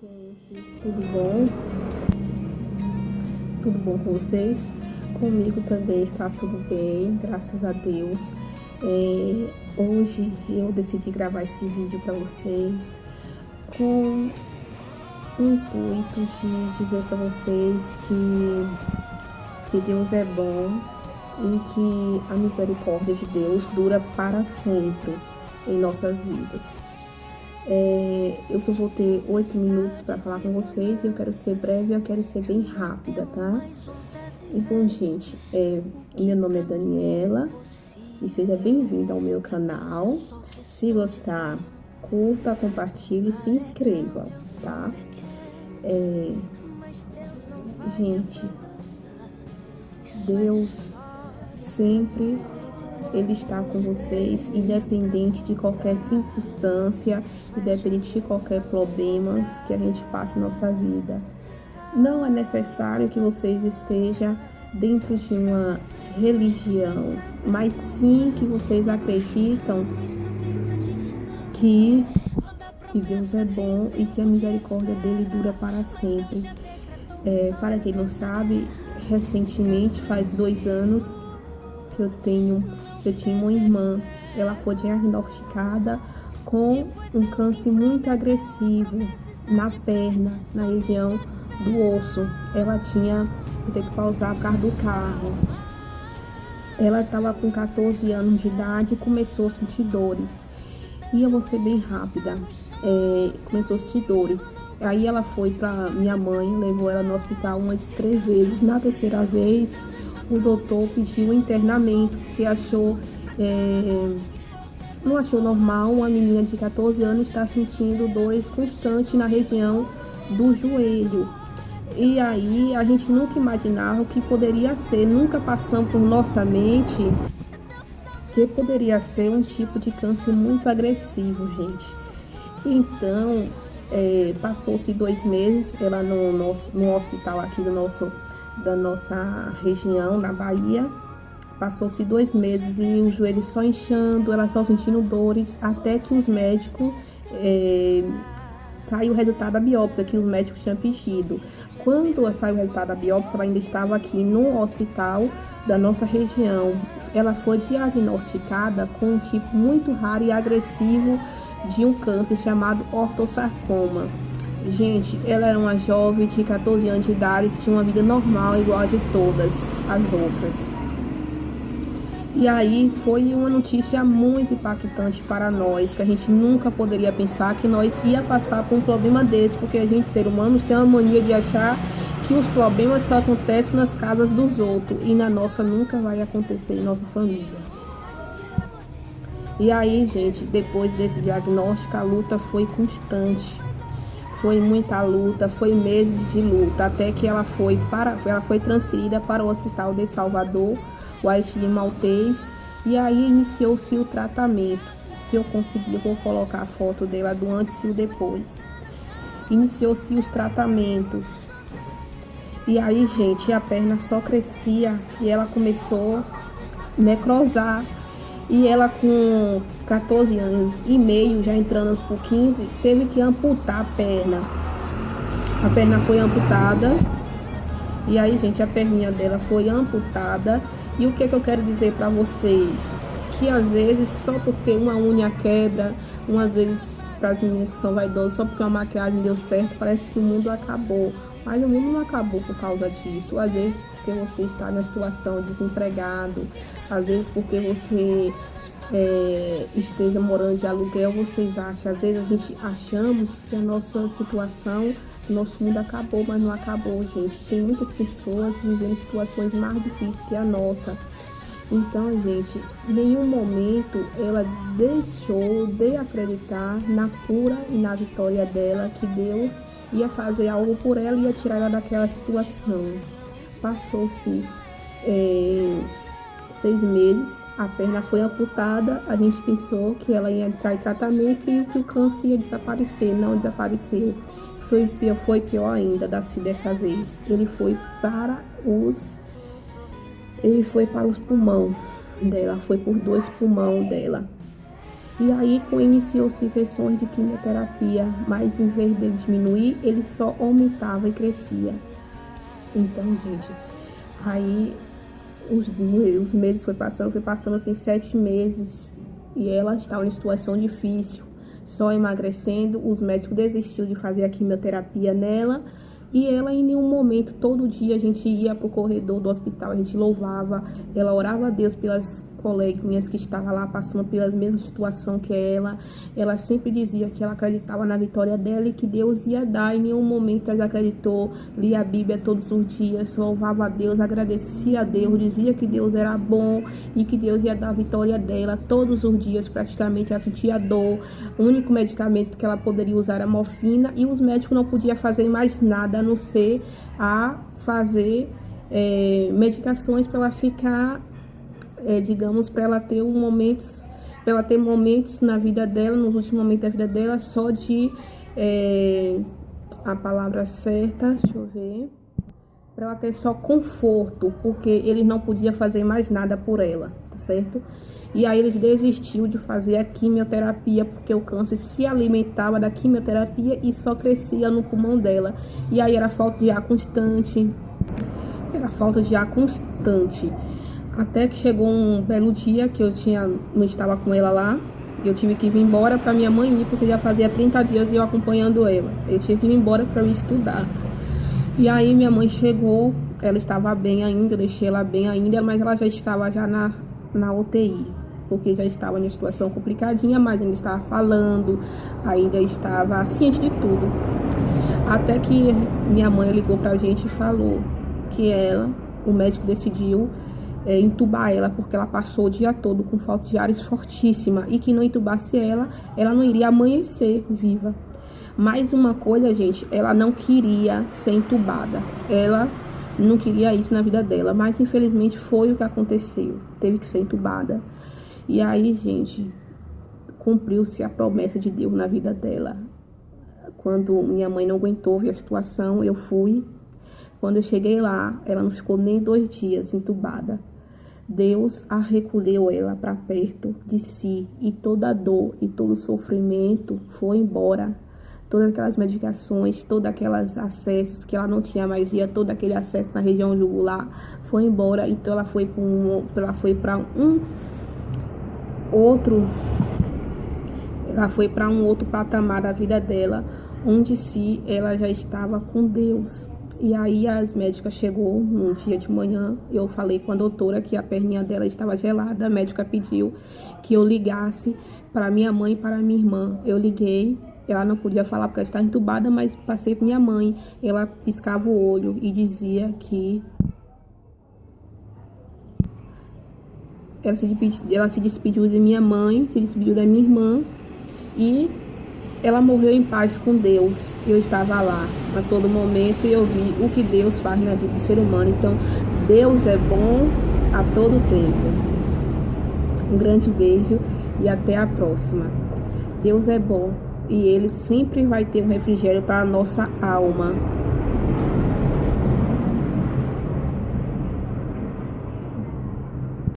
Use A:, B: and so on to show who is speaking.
A: gente, tudo bom? Tudo bom com vocês? Comigo também está tudo bem, graças a Deus. Hoje eu decidi gravar esse vídeo para vocês com o intuito de dizer para vocês que Deus é bom e que a misericórdia de Deus dura para sempre em nossas vidas. Eu só vou ter 8 minutos para falar com vocês. Eu quero ser breve, eu quero ser bem rápida, tá? Então, gente, meu nome é Daniela e seja bem-vinda ao meu canal. Se gostar, curta, compartilhe e se inscreva, tá? Gente, Deus sempre Ele está com vocês, independente de qualquer circunstância, independente de qualquer problema que a gente passe na nossa vida. Não é necessário que vocês estejam dentro de uma religião, mas sim que vocês acreditam que Deus é bom e que a misericórdia dele dura para sempre. Para quem não sabe, recentemente, faz 2 anos, que eu tinha uma irmã. Ela foi diagnosticada com um câncer muito agressivo na perna, na região do osso. Ela tinha que ter que pausar por causa do carro. Ela estava com 14 anos de idade e começou a sentir dores. E eu vou ser bem rápida. Começou a sentir dores. Aí ela foi para minha mãe, levou ela no hospital umas 3 vezes. Na terceira vez, o doutor pediu internamento, porque não achou normal uma menina de 14 anos estar sentindo dores constantes na região do joelho. E aí a gente nunca imaginava o que poderia ser, nunca passamos por nossa mente que poderia ser um tipo de câncer muito agressivo, gente. Então, passou-se 2 meses, ela no hospital aqui da nossa região, na Bahia. Passou-se 2 meses e o joelho só inchando, ela só sentindo dores, até que os médicos saiu o resultado da biópsia que os médicos tinham pedido. Quando saiu o resultado da biópsia, ela ainda estava aqui no hospital da nossa região. Ela foi diagnosticada com um tipo muito raro e agressivo de um câncer chamado ortossarcoma. Gente, ela era uma jovem de 14 anos de idade que tinha uma vida normal, igual a de todas as outras. E aí foi uma notícia muito impactante para nós, que a gente nunca poderia pensar que nós ia passar por um problema desse, porque a gente, ser humano, tem uma mania de achar que os problemas só acontecem nas casas dos outros e na nossa nunca vai acontecer, em nossa família. E aí, gente, depois desse diagnóstico, a luta foi constante. Foi muita luta, foi meses de luta, até que ela foi transferida para o Hospital de Salvador, o Aristide Maltês, e aí iniciou-se o tratamento. Se eu conseguir, eu vou colocar a foto dela do antes e o depois. Iniciou-se os tratamentos. E aí, gente, a perna só crescia e ela começou a necrosar. E ela, com 14 anos e meio, já entrando por 15, teve que amputar a perna. A perna foi amputada. E aí, gente, a perninha dela foi amputada. E o que eu quero dizer para vocês? Que às vezes, só porque uma unha quebra, umas vezes para as meninas que são vaidosas, só porque uma maquiagem deu certo, parece que o mundo acabou. Mas o mundo não acabou por causa disso. Às vezes porque você está na situação de desempregado, às vezes porque você esteja morando de aluguel, vocês acham, às vezes a gente achamos que a nossa situação, nosso mundo acabou, mas não acabou, gente. Tem muitas pessoas vivendo situações mais difíceis que a nossa. Então, gente, em nenhum momento ela deixou de acreditar na cura e na vitória dela, que Deus ia fazer algo por ela e ia tirar ela daquela situação. Passou-se 6 meses, a perna foi amputada, a gente pensou que ela ia entrar em tratamento e que o câncer ia desaparecer. Não desapareceu. Foi pior ainda dessa vez. Ele foi para os pulmões dela, foi por 2 pulmões dela. E aí iniciou-se sessões de quimioterapia, mas em vez dele diminuir, ele só aumentava e crescia. Então, gente, aí os meses foi passando assim 7 meses, e ela estava em situação difícil, só emagrecendo. Os médicos desistiram de fazer a quimioterapia nela, e ela em nenhum momento, todo dia a gente ia pro corredor do hospital, a gente louvava, ela orava a Deus pelas coleguinhas que estavam lá passando pela mesma situação que ela sempre dizia que ela acreditava na vitória dela e que Deus ia dar. Em nenhum momento ela acreditou, lia a Bíblia todos os dias, louvava a Deus, agradecia a Deus, dizia que Deus era bom e que Deus ia dar a vitória dela todos os dias. Praticamente ela sentia dor, o único medicamento que ela poderia usar era morfina, e os médicos não podiam fazer mais nada a não ser a fazer medicações para ela ficar, digamos, para ela ter momentos na vida dela, nos últimos momentos da vida dela, só de a palavra certa, deixa eu ver, para ela ter só conforto, porque eles não podiam fazer mais nada por ela, tá certo? E aí eles desistiram de fazer a quimioterapia, porque o câncer se alimentava da quimioterapia e só crescia no pulmão dela. E aí era falta de ar constante, até que chegou um belo dia que não estava com ela lá, e eu tive que vir embora para minha mãe ir, porque já fazia 30 dias eu acompanhando ela. Eu tive que ir embora para eu estudar. E aí minha mãe chegou, ela estava bem ainda, eu deixei ela bem ainda, mas ela já estava na UTI, porque já estava em situação complicadinha, mas ainda estava falando, ainda estava ciente de tudo. Até que minha mãe ligou pra gente e falou que o médico decidiu entubar ela, porque ela passou o dia todo com falta de ar fortíssima, e que não entubasse ela não iria amanhecer viva. Mais uma coisa, gente, ela não queria ser entubada, ela não queria isso na vida dela, mas infelizmente foi o que aconteceu, teve que ser entubada. E aí, gente, cumpriu-se a promessa de Deus na vida dela. Quando minha mãe não aguentou ver a situação, eu fui. Quando eu cheguei lá, ela não ficou nem 2 dias entubada. Deus a recolheu ela para perto de si, e toda a dor e todo o sofrimento foi embora. Todas aquelas medicações, todos aqueles acessos que ela não tinha mais, todo aquele acesso na região jugular foi embora. Então ela foi para um outro patamar da vida dela, onde ela já estava com Deus. E aí as médicas chegou num dia de manhã, eu falei com a doutora que a perninha dela estava gelada, a médica pediu que eu ligasse para minha mãe e para minha irmã. Eu liguei, ela não podia falar porque ela estava entubada, mas passei para minha mãe, ela piscava o olho e dizia que ela se despediu de minha mãe, se despediu da minha irmã, e ela morreu em paz com Deus. Eu estava lá a todo momento e eu vi o que Deus faz na vida do ser humano. Então, Deus é bom a todo tempo. Um grande beijo e até a próxima. Deus é bom e Ele sempre vai ter um refrigério para a nossa alma.